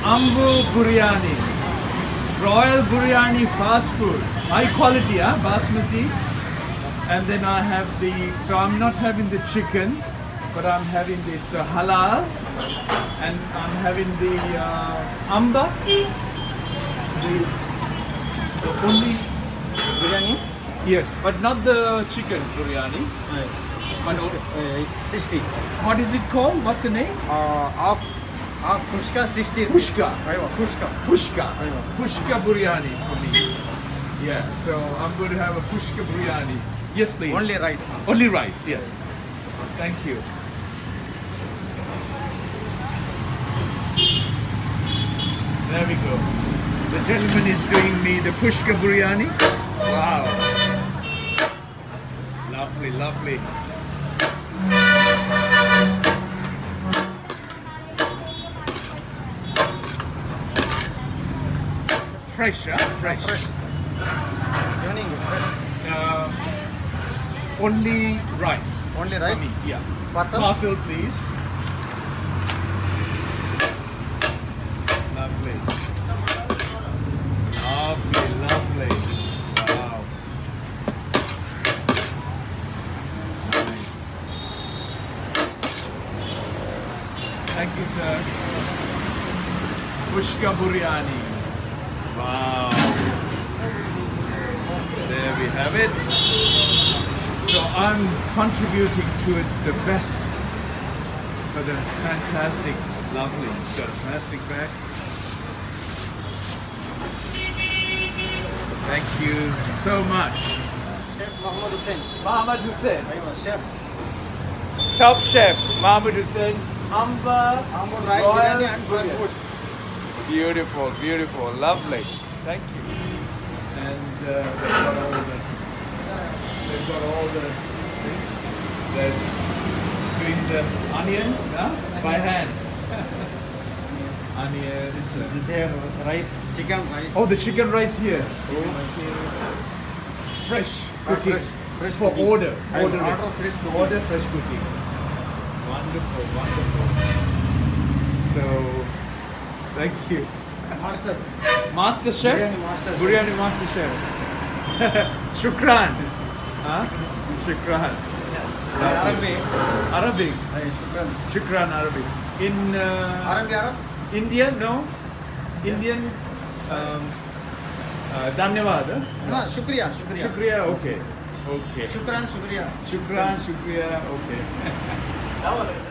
Ambu Biryani. Royal Biryani fast food. High quality, basmati. And then I have so I'm not having the chicken, but I'm having it's halal. And I'm having the amba. The only Biryani? yes, but not the chicken biryani. But 60. what is it called? What's the name? Half Kuska 60. Pushka. Kuska. Pushka. Pushka biryani for me. Yeah, so I'm going to have a pushka biryani. Yes, please. Only rice. Only rice, yes. Thank you. There we go. The gentleman is doing me the pushka biryani. Wow. Lovely, lovely. Fresh, fresh. Fresh. Evening, fresh. Only rice. Only For rice? me, yeah. Parcel? Parcel, please. Lovely. Lovely, lovely. Wow. Nice. Thank you, sir. Pushka biryani. Wow. There we have it. So I'm contributing towards the best for the fantastic, lovely. It's got a plastic bag. Thank you so much. Chef Muhammad Hussain. Muhammad Hussain. Chef. Top chef, Muhammad Hussain. Amba. Amur rice, Royal biryani and fast Biryani. food. Beautiful, beautiful, lovely. Thank you. And they've got all the things. They're doing the onions by hand. Onions. This here rice, chicken rice. Oh, the chicken rice here. Fresh cooking. Fresh for cooking. order. I Order. order fresh cooking. Order fresh cooking. Wonderful, wonderful. So, thank you. Master. Master chef? Biryani master chef. Biryani master chef. Shukran. Shukran. Arabic. Arabic. Shukran. Shukran Arabic. In Arab? Indian, no? Indian. Dhanyawad. No, shukriya, shukriya. Shukriya, okay. Okay. Shukran, shukriya. Shukran, shukriya, okay.